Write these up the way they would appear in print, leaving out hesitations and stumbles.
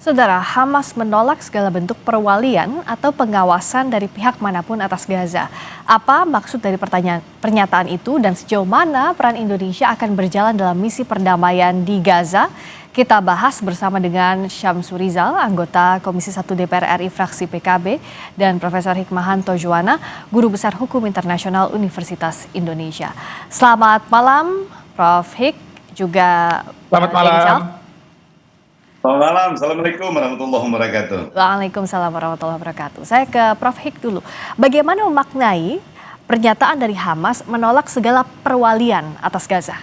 Saudara, Hamas menolak segala bentuk perwalian atau pengawasan dari pihak manapun atas Gaza. Apa maksud dari pernyataan itu dan sejauh mana peran Indonesia akan berjalan dalam misi perdamaian di Gaza? Kita bahas bersama dengan Syamsur Rizal, anggota Komisi 1 DPR RI fraksi PKB, dan Profesor Hikmahanto Juwana, Guru Besar Hukum Internasional Universitas Indonesia. Selamat malam, Prof. Hik, juga Selamat malam. Rizal. Selamat malam, Assalamualaikum warahmatullahi wabarakatuh. Waalaikumsalam warahmatullahi wabarakatuh. Saya ke Prof. Hik dulu. Bagaimana memaknai pernyataan dari Hamas menolak segala perwalian atas Gaza?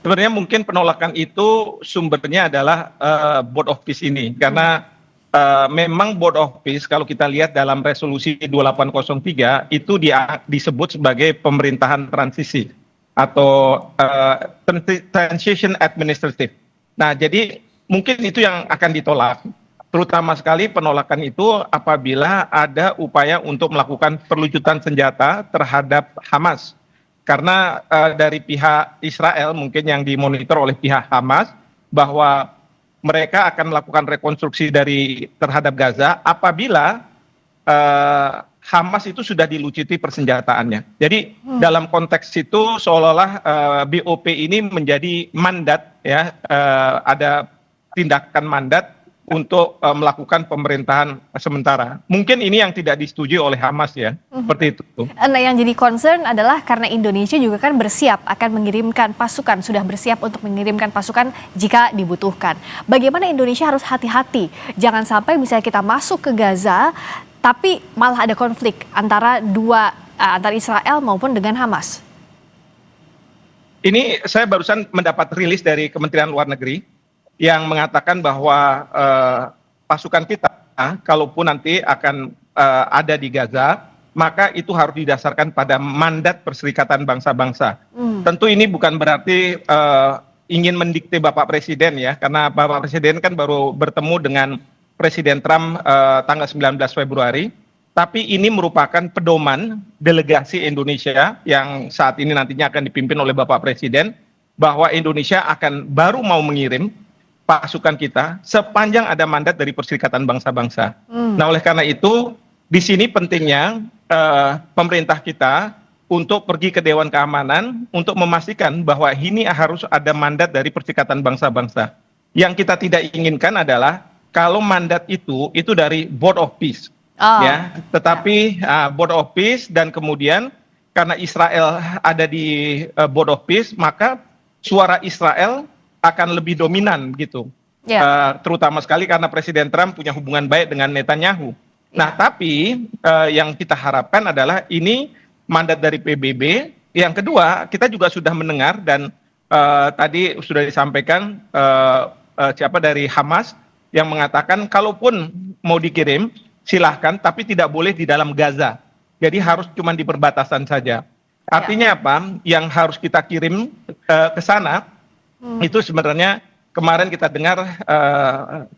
Sebenarnya mungkin penolakan itu sumbernya adalah Board of Peace ini. Karena memang Board of Peace kalau kita lihat dalam resolusi 2803 itu disebut sebagai pemerintahan transisi atau transition administrative. Nah, jadi mungkin itu yang akan ditolak, terutama sekali penolakan itu apabila ada upaya untuk melakukan perlucutan senjata terhadap Hamas. Karena dari pihak Israel mungkin yang dimonitor oleh pihak Hamas bahwa mereka akan melakukan rekonstruksi terhadap Gaza apabila Hamas itu sudah dilucuti persenjataannya. Jadi dalam konteks itu seolah-olah BOP ini menjadi mandat, ya, ada tindakan mandat untuk melakukan pemerintahan sementara. Mungkin ini yang tidak disetujui oleh Hamas, ya, seperti itu. Nah, yang jadi concern adalah karena Indonesia juga kan bersiap akan mengirimkan pasukan, sudah bersiap untuk mengirimkan pasukan jika dibutuhkan. Bagaimana Indonesia harus hati-hati, jangan sampai misalnya kita masuk ke Gaza, tapi malah ada konflik antara antara Israel maupun dengan Hamas. Ini saya barusan mendapat rilis dari Kementerian Luar Negeri yang mengatakan bahwa pasukan kita, kalaupun nanti akan ada di Gaza, maka itu harus didasarkan pada mandat Perserikatan Bangsa-Bangsa. Tentu ini bukan berarti ingin mendikte Bapak Presiden, ya, karena Bapak Presiden kan baru bertemu dengan Presiden Trump tanggal 19 Februari, tapi ini merupakan pedoman delegasi Indonesia yang saat ini nantinya akan dipimpin oleh Bapak Presiden, bahwa Indonesia akan baru mau mengirim pasukan kita sepanjang ada mandat dari Perserikatan Bangsa-Bangsa. Nah, oleh karena itu di sini pentingnya pemerintah kita untuk pergi ke Dewan Keamanan untuk memastikan bahwa ini harus ada mandat dari Perserikatan Bangsa-Bangsa. Yang kita tidak inginkan adalah kalau mandat itu dari Board of Peace, ya. Tetapi Board of Peace dan kemudian karena Israel ada di Board of Peace, maka suara Israel akan lebih dominan gitu, terutama sekali karena Presiden Trump punya hubungan baik dengan Netanyahu. Nah, tapi yang kita harapkan adalah ini mandat dari PBB. Yang kedua, kita juga sudah mendengar dan tadi sudah disampaikan siapa dari Hamas yang mengatakan kalaupun mau dikirim silahkan, tapi tidak boleh di dalam Gaza. Jadi harus cuma di perbatasan saja. Artinya apa? Yang harus kita kirim ke sana itu sebenarnya kemarin kita dengar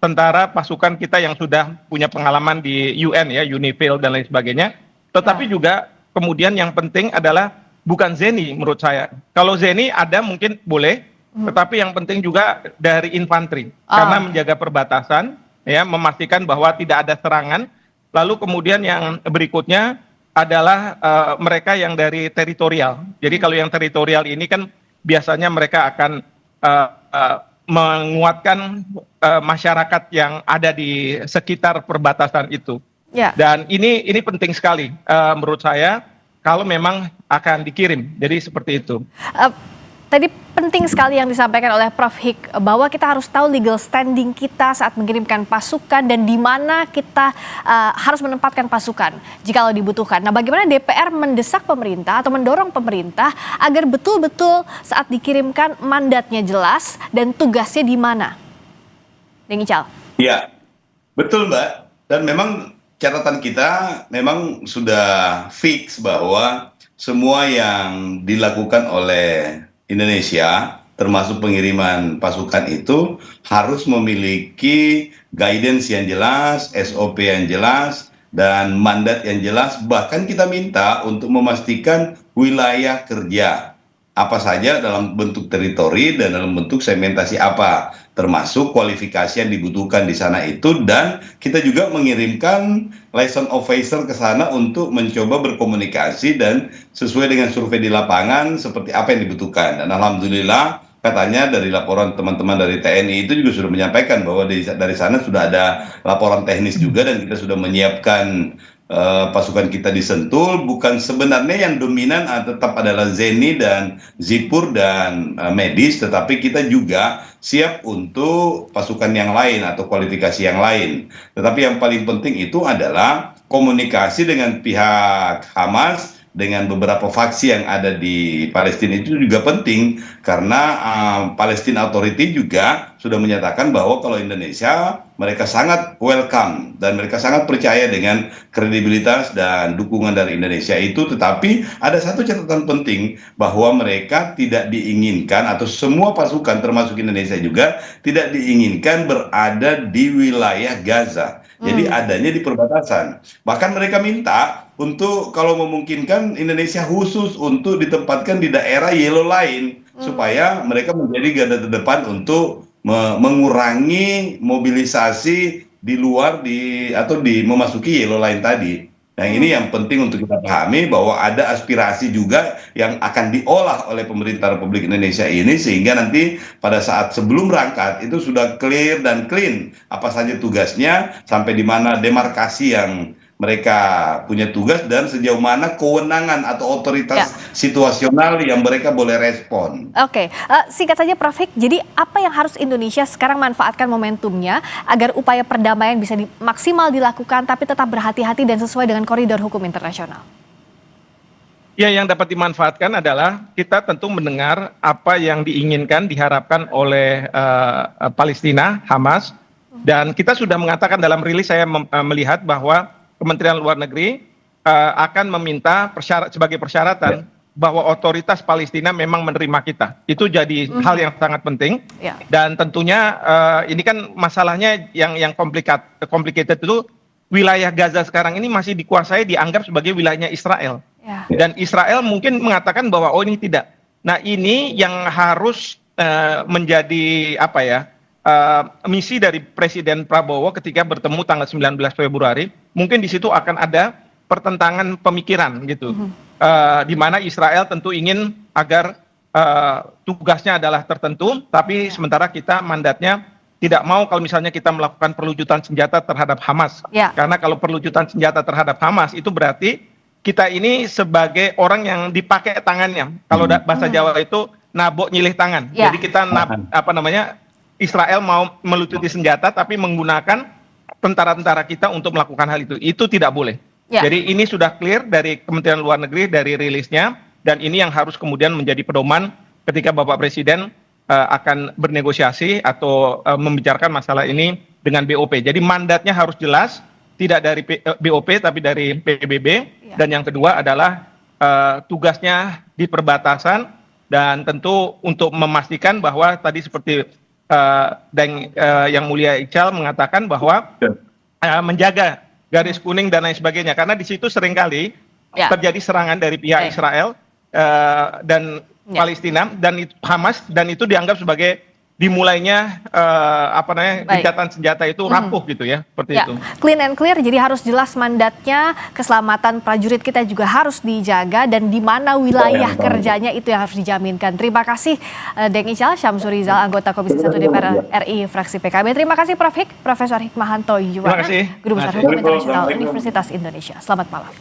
tentara pasukan kita yang sudah punya pengalaman di UN, ya, UNIFIL dan lain sebagainya. Tetapi juga kemudian yang penting adalah bukan ZENI menurut saya. Kalau ZENI ada mungkin boleh, tetapi yang penting juga dari infanteri karena menjaga perbatasan, ya, memastikan bahwa tidak ada serangan. Lalu kemudian yang berikutnya adalah mereka yang dari teritorial. Jadi kalau yang teritorial ini kan biasanya mereka akan menguatkan masyarakat yang ada di sekitar perbatasan itu. Dan ini penting sekali menurut saya kalau memang akan dikirim. Jadi seperti itu. Tadi penting sekali yang disampaikan oleh Prof. Hik bahwa kita harus tahu legal standing kita saat mengirimkan pasukan dan di mana kita harus menempatkan pasukan jika dibutuhkan. Nah, bagaimana DPR mendesak pemerintah atau mendorong pemerintah agar betul-betul saat dikirimkan mandatnya jelas dan tugasnya di mana? Deng Ical. Ya, betul, Mbak. Dan memang catatan kita memang sudah fix bahwa semua yang dilakukan oleh Indonesia, termasuk pengiriman pasukan itu harus memiliki guidance yang jelas, SOP yang jelas, dan mandat yang jelas. Bahkan kita minta untuk memastikan wilayah kerja apa saja dalam bentuk teritori dan dalam bentuk segmentasi apa. termasuk kualifikasi yang dibutuhkan di sana itu, dan kita juga mengirimkan liaison officer ke sana untuk mencoba berkomunikasi dan sesuai dengan survei di lapangan seperti apa yang dibutuhkan. Dan alhamdulillah katanya dari laporan teman-teman dari TNI itu juga sudah menyampaikan bahwa dari sana sudah ada laporan teknis juga, dan kita sudah menyiapkan pasukan kita di Sentul. Bukan sebenarnya yang dominan tetap adalah Zeni dan Zipur dan medis, tetapi kita juga siap untuk pasukan yang lain atau kualifikasi yang lain. Tetapi yang paling penting itu adalah komunikasi dengan pihak Hamas, dengan beberapa faksi yang ada di Palestina itu juga penting, karena Palestine Authority juga sudah menyatakan bahwa kalau Indonesia, mereka sangat welcome dan mereka sangat percaya dengan kredibilitas dan dukungan dari Indonesia itu. Tetapi ada satu catatan penting, bahwa mereka tidak diinginkan, atau semua pasukan termasuk Indonesia juga tidak diinginkan berada di wilayah Gaza. Jadi adanya di perbatasan. Bahkan mereka minta untuk kalau memungkinkan Indonesia khusus untuk ditempatkan di daerah yellow line, supaya mereka menjadi garda terdepan untuk mengurangi mobilisasi di luar atau memasuki yellow line tadi. Nah, ini yang penting untuk kita pahami, bahwa ada aspirasi juga yang akan diolah oleh pemerintah Republik Indonesia ini, sehingga nanti pada saat sebelum berangkat itu sudah clear dan clean apa saja tugasnya, sampai di mana demarkasi yang mereka punya tugas, dan sejauh mana kewenangan atau otoritas situasional yang mereka boleh respon. Oke, singkat saja Prof Hik, jadi apa yang harus Indonesia sekarang manfaatkan momentumnya agar upaya perdamaian bisa maksimal dilakukan tapi tetap berhati-hati dan sesuai dengan koridor hukum internasional? Ya, yang dapat dimanfaatkan adalah kita tentu mendengar apa yang diinginkan, diharapkan oleh Palestina, Hamas, dan kita sudah mengatakan dalam rilis, saya melihat bahwa Kementerian Luar Negeri akan meminta sebagai persyaratan bahwa otoritas Palestina memang menerima kita. Itu jadi hal yang sangat penting. Dan tentunya ini kan masalahnya yang complicated itu, wilayah Gaza sekarang ini masih dikuasai, dianggap sebagai wilayahnya Israel. Dan Israel mungkin mengatakan bahwa oh ini tidak. Nah, ini yang harus menjadi misi dari Presiden Prabowo ketika bertemu tanggal 19 Februari. Mungkin di situ akan ada pertentangan pemikiran gitu, di mana Israel tentu ingin agar tugasnya adalah tertentu, tapi sementara kita mandatnya tidak mau kalau misalnya kita melakukan perlucutan senjata terhadap Hamas. Karena kalau perlucutan senjata terhadap Hamas itu berarti kita ini sebagai orang yang dipakai tangannya. Kalau bahasa Jawa itu nabok nyilih tangan. Jadi kita Israel mau melucuti senjata tapi menggunakan tentara-tentara kita untuk melakukan hal itu. Itu tidak boleh. Jadi ini sudah clear dari Kementerian Luar Negeri, dari rilisnya, dan ini yang harus kemudian menjadi pedoman ketika Bapak Presiden akan bernegosiasi atau membicarakan masalah ini dengan BOP. Jadi mandatnya harus jelas, tidak dari BOP tapi dari PBB. Dan yang kedua adalah tugasnya di perbatasan, dan tentu untuk memastikan bahwa tadi seperti Yang Mulia Ical mengatakan bahwa menjaga garis kuning dan lain sebagainya, karena di situ seringkali terjadi serangan dari pihak Israel dan Palestina dan Hamas, dan itu dianggap sebagai dimulainya gencatan senjata itu rapuh gitu ya, seperti itu. Clean and clear, jadi harus jelas mandatnya, keselamatan prajurit kita juga harus dijaga, dan di mana wilayah kerjanya itu yang harus dijaminkan. Terima kasih Deng Ical Syamsurizal, anggota Komisi 1 DPR RI fraksi PKB. Terima kasih Prof Hik, Profesor Hikmahanto Yuwana, Guru Besar Hukum Internasional Universitas Indonesia. Selamat malam.